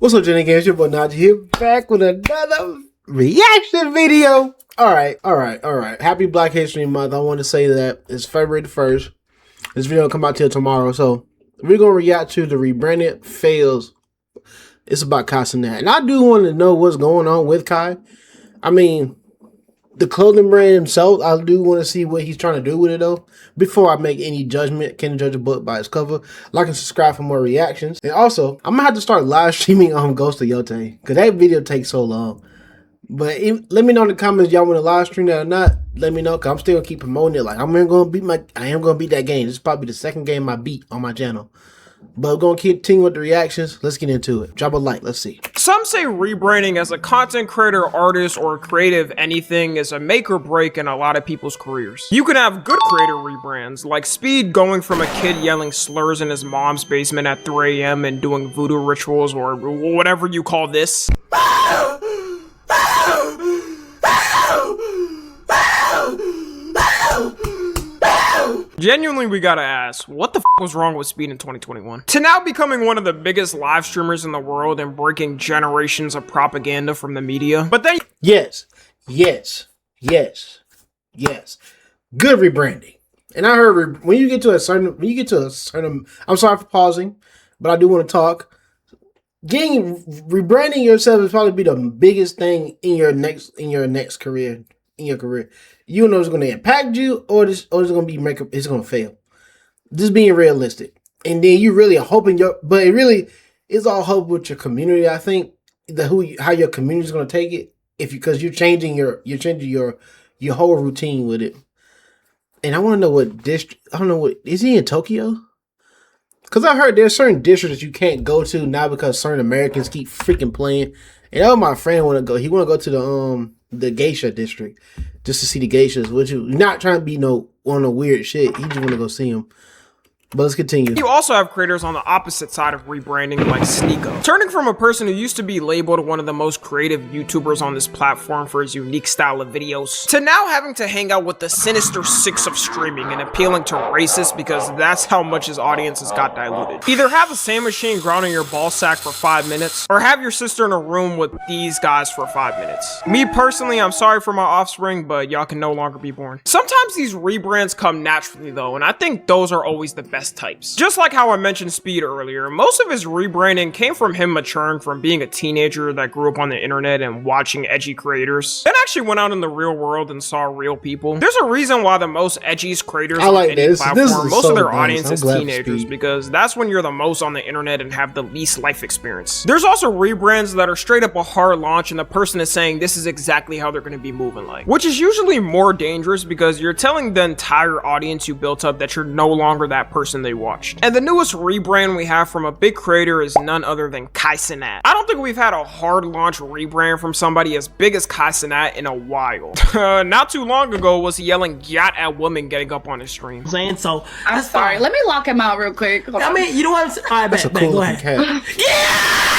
What's up, Jenny Games? Your boy Nigel here, back with another reaction video. All right. Happy Black History Month. I want to say that it's February the 1st. This video will come out till tomorrow. So we're going to react to the Rebranded fails. It's about Cenat. And I do want to know what's going on with Kai. I mean, the clothing brand himself, I do want to see what he's trying to do with it, though. Before I make any judgment, can't judge a book by its cover. Like and subscribe for more reactions. And also, I'm going to have to start live streaming on Ghost of Yote, because that video takes so long. But let me know in the comments y'all want to live stream that or not. Let me know, because I'm still going to keep promoting it. Like, I am going to beat that game. This is probably the second game I beat on my channel. But we're going to continue with the reactions. Let's get into it. Drop a like. Let's see. Some say rebranding as a content creator, artist, or creative anything is a make or break in a lot of people's careers. You can have good creator rebrands, like Speed going from a kid yelling slurs in his mom's basement at 3 AM and doing voodoo rituals or whatever you call this. Genuinely, we gotta ask, what the f was wrong with Speed in 2021? To now becoming one of the biggest live streamers in the world and breaking generations of propaganda from the media. But then Yes. Good rebranding. And I heard when you get to a certain, I'm sorry for pausing, but I do want to talk. Rebranding yourself is probably be the biggest thing in your next career. You know it's going to impact you, or it's going to be it's going to fail. Just being realistic, and then you really are hoping but it really is all hope with your community. I think how your community is going to take it because you're changing your whole routine with it. And I want to know what district. I don't know what is he in Tokyo? Because I heard there's certain districts that you can't go to now because certain Americans keep freaking playing. And that my friend want to go. He want to go to the geisha district just to see the geishas, which is not trying to be on no weird shit. He just want to go see them. But let's continue. You also have creators on the opposite side of rebranding, like Sneeko. Turning from a person who used to be labeled one of the most creative YouTubers on this platform for his unique style of videos, to now having to hang out with the sinister six of streaming and appealing to racists because that's how much his audience has got diluted. Either have a sand machine grounding your ball sack for 5 minutes, or have your sister in a room with these guys for 5 minutes. Me personally, I'm sorry for my offspring, but y'all can no longer be born. Sometimes these rebrands come naturally though, and I think those are always the best types. Just like how I mentioned Speed earlier, most of his rebranding came from him maturing from being a teenager that grew up on the internet and watching edgy creators, then actually went out in the real world and saw real people. There's a reason why the most edgiest creators on any platform, most of their audience is teenagers, because that's when you're the most on the internet and have the least life experience. There's also rebrands that are straight up a hard launch and the person is saying this is exactly how they're going to be moving like, which is usually more dangerous because you're telling the entire audience you built up that you're no longer that person they watched. And the newest rebrand we have from a big creator is none other than Cenat. I don't think we've had a hard launch rebrand from somebody as big as Cenat in a while. Not too long ago was he yelling yacht at women getting up on his stream. So I'm sorry. Let me lock him out real quick. I mean, you know what I'm saying? All right, That's a cool go ahead. Yeah!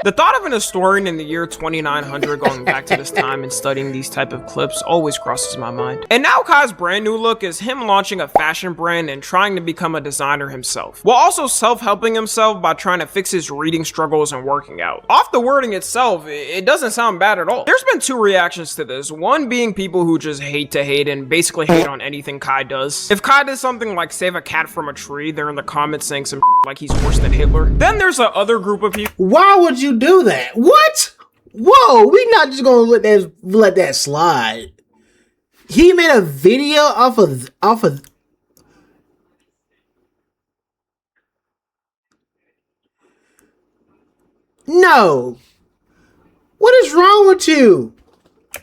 The thought of an historian in the year 2900 going back to this time and studying these type of clips always crosses my mind. And now Kai's brand new look is him launching a fashion brand and trying to become a designer himself, while also self-helping himself by trying to fix his reading struggles and working out. Off the wording itself, it doesn't sound bad at all. There's been two reactions to this, one being people who just hate to hate and basically hate on anything Kai does. If Kai does something like save a cat from a tree, they're in the comments saying some like he's worse than Hitler. Then there's a other group of people. Why would you do that? What? Whoa, we not just gonna let that slide. He made a video off of No. What is wrong with you?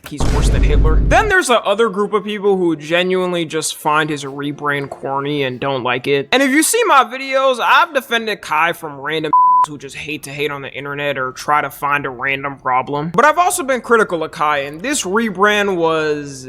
He's worse than Hitler. Then there's a other group of people who genuinely just find his rebrand corny and don't like it. And if you see my videos, I've defended Kai from random who just hate to hate on the internet or try to find a random problem. But I've also been critical of Kai, and this rebrand was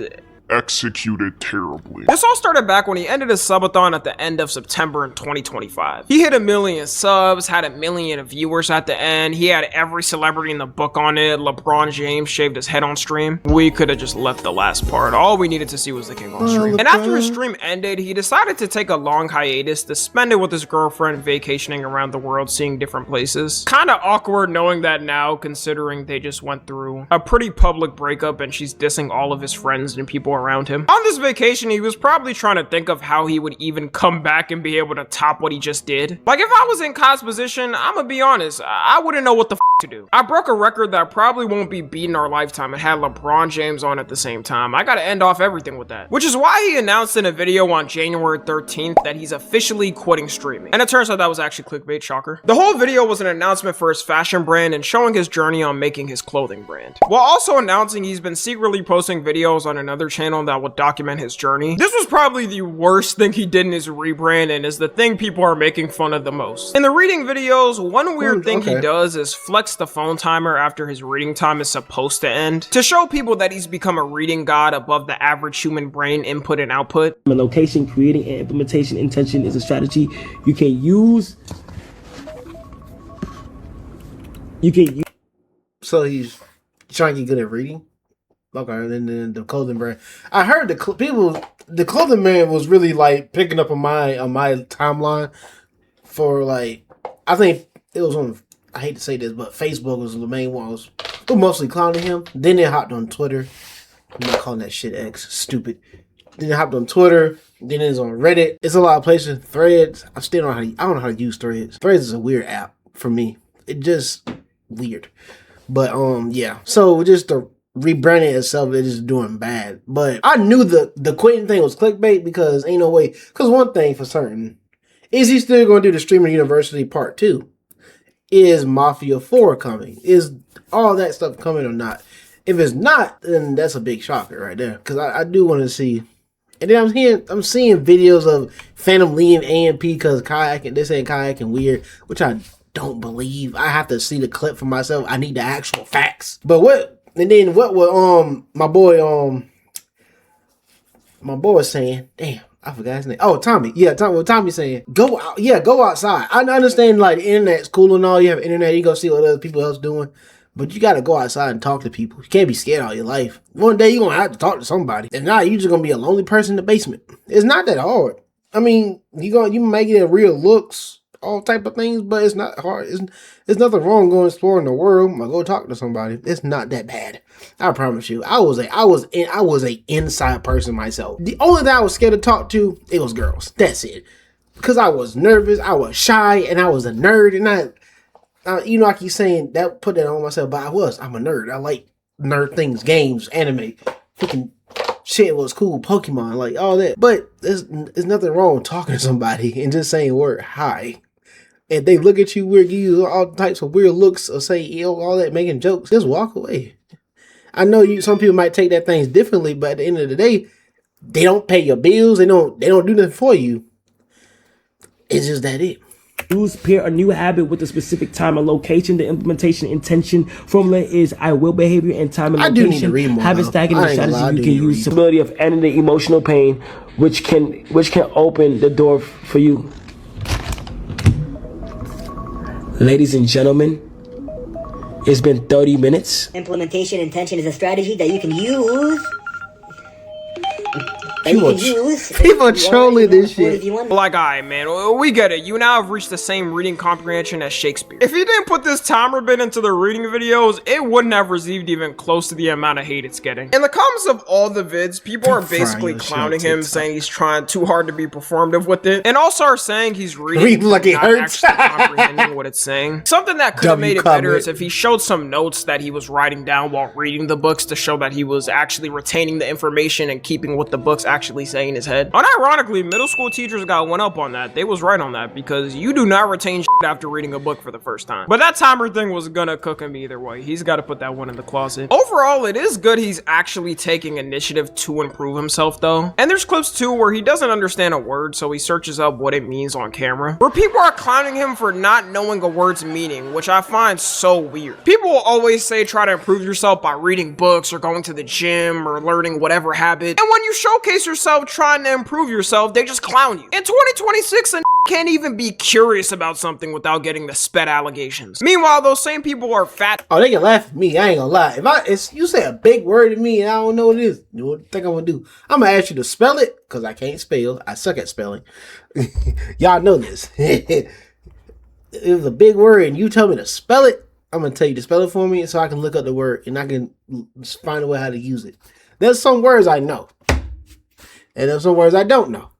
executed terribly. This all started back when he ended his subathon at the end of September in 2025. He hit 1 million subs, had 1 million viewers at the end. He had every celebrity in the book on it. LeBron James shaved his head on stream. We could have just left the last part. All we needed to see was the king on stream. And after his stream ended, he decided to take a long hiatus to spend it with his girlfriend vacationing around the world, seeing different places. Kinda awkward knowing that now, considering they just went through a pretty public breakup and she's dissing all of his friends and people around him. On this vacation, he was probably trying to think of how he would even come back and be able to top what he just did. Like, if I was in Kai's position, I'ma be honest, I wouldn't know what the f to do. I broke a record that probably won't be beat in our lifetime and had LeBron James on at the same time. I gotta end off everything with that. Which is why he announced in a video on January 13th that he's officially quitting streaming. And it turns out that was actually clickbait, shocker. The whole video was an announcement for his fashion brand and showing his journey on making his clothing brand, while also announcing he's been secretly posting videos on another channel that will document his journey. This was probably the worst thing he did in his rebrand and is the thing people are making fun of the most. In the reading videos, one weird thing he does is flex the phone timer after his reading time is supposed to end to show people that he's become a reading god above the average human brain input and output. Location, creating, and implementation intention is a strategy you can use. So he's trying to get good at reading. Okay, and then the clothing brand. I heard the clothing brand was really like picking up on my timeline for like, I think it was on, I hate to say this, but Facebook was the main one. Was mostly clowning him. Then they hopped on Twitter. I'm not calling that shit X. Stupid. Then it hopped on Twitter. Then it's on Reddit. It's a lot of places. Threads. I don't know how to use Threads. Threads is a weird app for me. It just weird. But yeah. So just the rebranding itself, it is doing bad. But I knew the quitting thing was clickbait because ain't no way. Because one thing for certain, is he still going to do the Streamer University Part 2? Is Mafia 4 coming? Is all that stuff coming or not? If it's not, then that's a big shocker right there. Because I do want to see. And then I'm seeing videos of Phantom leaving AMP because they're saying kayaking weird, which I don't believe. I have to see the clip for myself. I need the actual facts. But what was my boy was saying, damn, I forgot his name. Oh, Tommy. Yeah, Tommy saying, go out. Yeah, go outside. I understand like the internet's cool and all. You have internet, you go see what other people else doing. But you gotta go outside and talk to people. You can't be scared all your life. One day you're gonna have to talk to somebody. If not, you're just gonna be a lonely person in the basement. It's not that hard. I mean, you make it real looks, all type of things, but it's not hard. There's nothing wrong going exploring the world. Or go talk to somebody. It's not that bad. I promise you. I was a inside person myself. The only thing I was scared to talk to, it was girls. That's it. Because I was nervous, I was shy, and I was a nerd, and I keep saying that, put that on myself, but I'm a nerd. I like nerd things, games, anime, freaking shit was cool, Pokemon, like all that. But there's nothing wrong with talking to somebody and just saying word hi. And they look at you weird, give you all types of weird looks, or say all that, making jokes, just walk away. I know some people might take that things differently, but at the end of the day, they don't pay your bills, they don't do nothing for you. It's just that it. Pair a new habit with a specific time and location. The implementation intention formula is I will behavior and time and location. I do need to read more. Habit stacking is a strategy you can use. Possibility of ending emotional pain, which can open the door for you. Ladies and gentlemen, it's been 30 minutes. Implementation intention is a strategy that you can use. People trolling this shit. Like, alright, man, we get it. You now have reached the same reading comprehension as Shakespeare. If you didn't put this timer bit into the reading videos, it wouldn't have received even close to the amount of hate it's getting. In the comments of all the vids, people are basically clowning him, saying he's trying too hard to be performative with it, and also are saying he's reading like it not hurts. actually comprehending what it's saying. Something that could have made it better is if he showed some notes that he was writing down while reading the books to show that he was actually retaining the information and keeping what the books actually actually say in his head. Unironically, middle school teachers got one up on that. They was right on that because you do not retain shit after reading a book for the first time. But that timer thing was gonna cook him either way. He's got to put that one in the closet. Overall, it is good he's actually taking initiative to improve himself though. And there's clips too where he doesn't understand a word, so he searches up what it means on camera. Where people are clowning him for not knowing a word's meaning, which I find so weird. People will always say try to improve yourself by reading books or going to the gym or learning whatever habit. And when you showcase yourself trying to improve yourself, they just clown you. In 2026, a can't even be curious about something without getting the sped allegations. Meanwhile, those same people are fat. Oh, they can laugh at me. I ain't gonna lie. If you say a big word to me and I don't know what it is, you know what I think I'm gonna do? I'm gonna ask you to spell it because I can't spell. I suck at spelling. Y'all know this. If it's a big word and you tell me to spell it, I'm gonna tell you to spell it for me so I can look up the word and I can find a way how to use it. There's some words I know, and there's some words I don't know.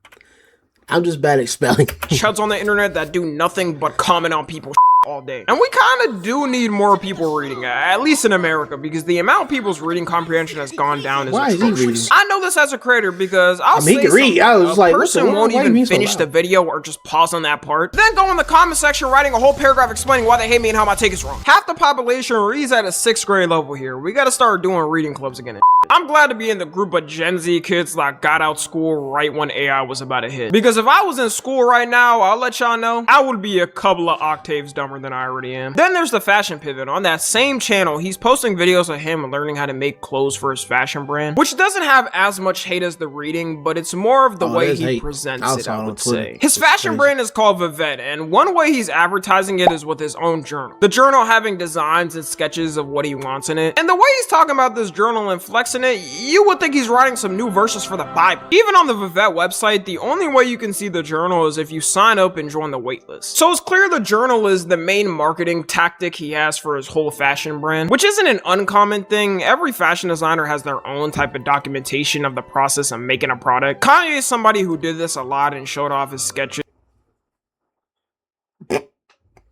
I'm just bad at spelling. Chuds on the internet that do nothing but comment on people's all day. And we kind of do need more people reading, at least in America, because the amount of people's reading comprehension has gone down. Why is he reading? I know this as a creator because I'll say he can read. I was a like, person won't even finish the video or just pause on that part, then go in the comment section writing a whole paragraph explaining why they hate me and how my take is wrong. Half the population reads at a 6th grade level here. We gotta start doing reading clubs again. I'm glad to be in the group of Gen Z kids that got out school right when AI was about to hit. Because if I was in school right now, I'll let y'all know, I would be a couple of octaves dumber than I already am. Then there's the fashion pivot. On that same channel, he's posting videos of him learning how to make clothes for his fashion brand, which doesn't have as much hate as the reading, but it's more of the way he presents it, I would say. His fashion brand is called Vivette, and one way he's advertising it is with his own journal. The journal having designs and sketches of what he wants in it. And the way he's talking about this journal and flexing it, you would think he's writing some new verses for the Bible. Even on the Vivette website, the only way you can see the journal is if you sign up and join the waitlist. So it's clear the journal is the main marketing tactic he has for his whole fashion brand, which isn't an uncommon thing. Every fashion designer has their own type of documentation of the process of making a product. Kanye is somebody who did this a lot and showed off his sketches.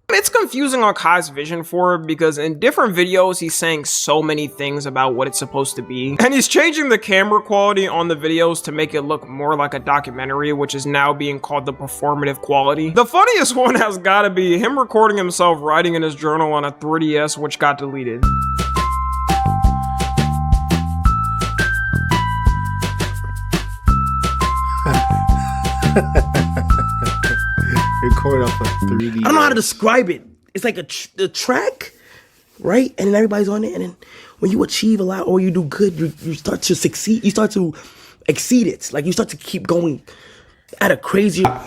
It's confusing on Kai's vision for it because in different videos he's saying so many things about what it's supposed to be, and he's changing the camera quality on the videos to make it look more like a documentary, which is now being called the performative quality. The funniest one has gotta be him recording himself writing in his journal on a 3DS, which got deleted. Record off of 3D. I don't know how to describe it. It's like a track, right? And then everybody's on it. And then when you achieve a lot or you do good, you start to succeed. You start to exceed it. Like you start to keep going at a crazier.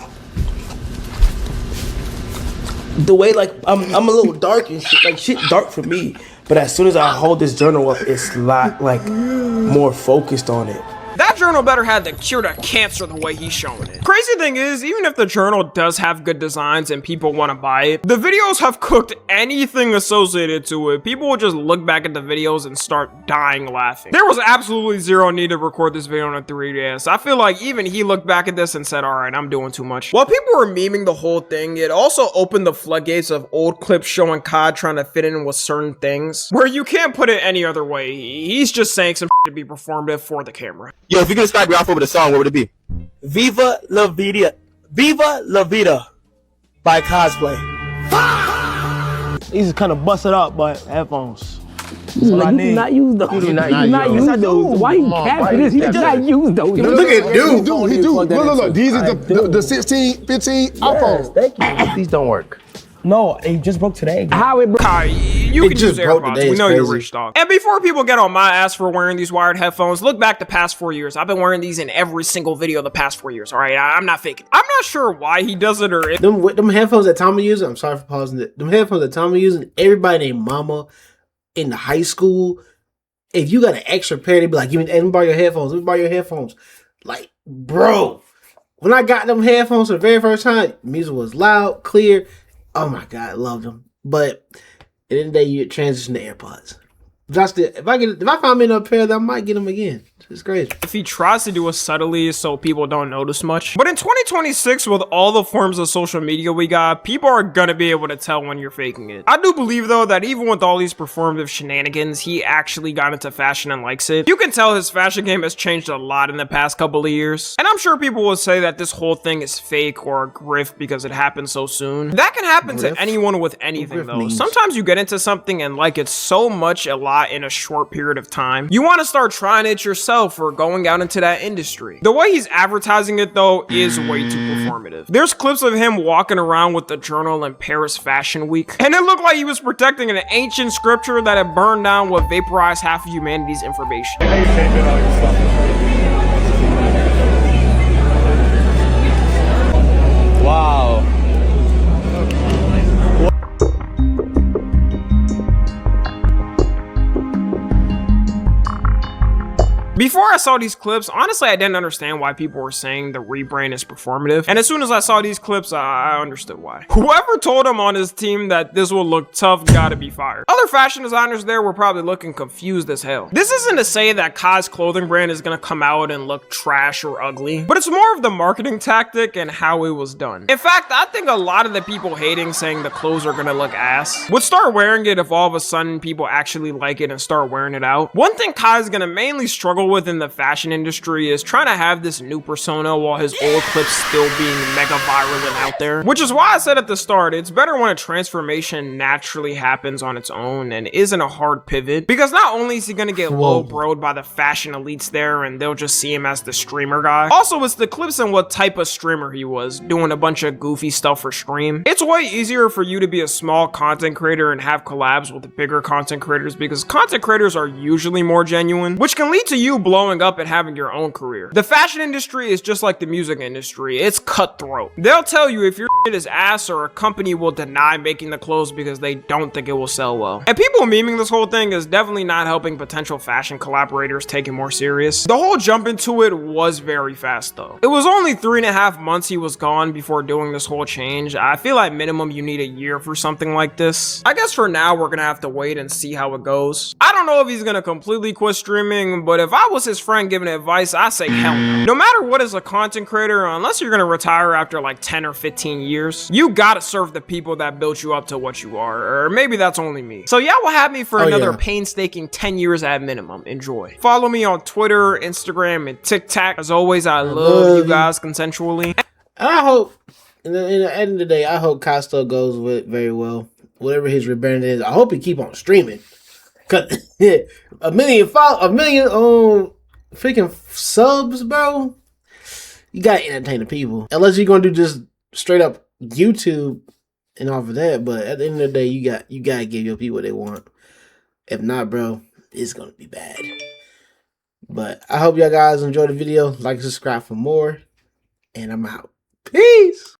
The way like I'm a little dark and shit. Like shit dark for me. But as soon as I hold this journal up, it's a lot like more focused on it. That journal better have the cure to cancer the way he's showing it. Crazy thing is, even if the journal does have good designs and people want to buy it, the videos have cooked anything associated to it. People will just look back at the videos and start dying laughing. There was absolutely zero need to record this video on a 3DS. I feel like even he looked back at this and said, alright, I'm doing too much. While people were memeing the whole thing, it also opened the floodgates of old clips showing Kai trying to fit in with certain things, where you can't put it any other way. He's just saying some to be performative for the camera. Yo, if you can start me off over the song, what would it be? Viva La Vida by Cosplay. These is kind of busted up, but headphones. Like, you do not use those. You do not use those. Why you capping this? He does not use those. Look at dude. He do. Look. These are the 16, 15 iPhones. Thank you. These don't work. No, it just broke today. How it Kai, you can use AirPods. We know you're rich, dog. And before people get on my ass for wearing these wired headphones, look back the past 4 years. I've been wearing these in every single video the past 4 years, all right? I'm not faking. I'm not sure why he does it or if them headphones that Tommy using, I'm sorry for pausing it. Them headphones that Tommy using, everybody named mama in the high school, if you got an extra pair, they be like, let me borrow your headphones. Let me borrow your headphones. Like, bro, when I got them headphones for the very first time, music was loud, clear. Oh my God, I loved them. But at the end of the day, you transition to AirPods. If I find me in a pair, I might get them again. It's crazy. If he tries to do it subtly so people don't notice much. But in 2026, with all the forms of social media we got, people are gonna be able to tell when you're faking it. I do believe though that even with all these performative shenanigans, he actually got into fashion and likes it. You can tell his fashion game has changed a lot in the past couple of years. And I'm sure people will say that this whole thing is fake or a grift because it happened so soon. That can happen to anyone with anything though. Sometimes you get into something and like it so much a lot in a short period of time. You want to start trying it yourself or going out into that industry. The way he's advertising it though is way too performative. There's clips of him walking around with the journal in Paris Fashion Week, and it looked like he was protecting an ancient scripture that had burned down what vaporized half of humanity's information. Wow. Before I saw these clips, honestly, I didn't understand why people were saying the rebrand is performative. And as soon as I saw these clips, I understood why. Whoever told him on his team that this will look tough gotta be fired. Other fashion designers there were probably looking confused as hell. This isn't to say that Kai's clothing brand is gonna come out and look trash or ugly, but it's more of the marketing tactic and how it was done. In fact, I think a lot of the people hating saying the clothes are gonna look ass would start wearing it if all of a sudden people actually like it and start wearing it out. One thing Kai's gonna mainly struggle within the fashion industry is trying to have this new persona while his old clips still being mega viral and out there. Which is why I said at the start, it's better when a transformation naturally happens on its own and isn't a hard pivot, because not only is he gonna get low broed by the fashion elites there and they'll just see him as the streamer guy, also it's the clips and what type of streamer he was, doing a bunch of goofy stuff for stream. It's way easier for you to be a small content creator and have collabs with the bigger content creators because content creators are usually more genuine, which can lead to you blowing up and having your own career. The fashion industry is just like the music industry. It's cutthroat. They'll tell you if your shit is ass, or a company will deny making the clothes because they don't think it will sell well. And people memeing this whole thing is definitely not helping potential fashion collaborators take it more serious. The whole jump into it was very fast though. It was only 3.5 months he was gone before doing this whole change. I feel like minimum you need a year for something like this. I guess for now we're gonna have to wait and see how it goes. I don't know if he's gonna completely quit streaming, but if I was his friend giving advice, I say hell no. No matter what, as a content creator, unless you're gonna retire after like 10 or 15 years, you gotta serve the people that built you up to what you are, or maybe that's only me. So y'all will have me for another painstaking 10 years at minimum. Enjoy. Follow me on Twitter, Instagram, and TikTok. As always, I love you guys consensually. I hope, in the end of the day, I hope Kai still goes with very well. Whatever his rebranding is, I hope he keep on streaming. Cause a million freaking subs, bro. You gotta entertain the people. Unless you're gonna do just straight up YouTube and off of that. But at the end of the day, you gotta give your people what they want. If not, bro, it's gonna be bad. But I hope y'all guys enjoyed the video. Like and subscribe for more. And I'm out. Peace.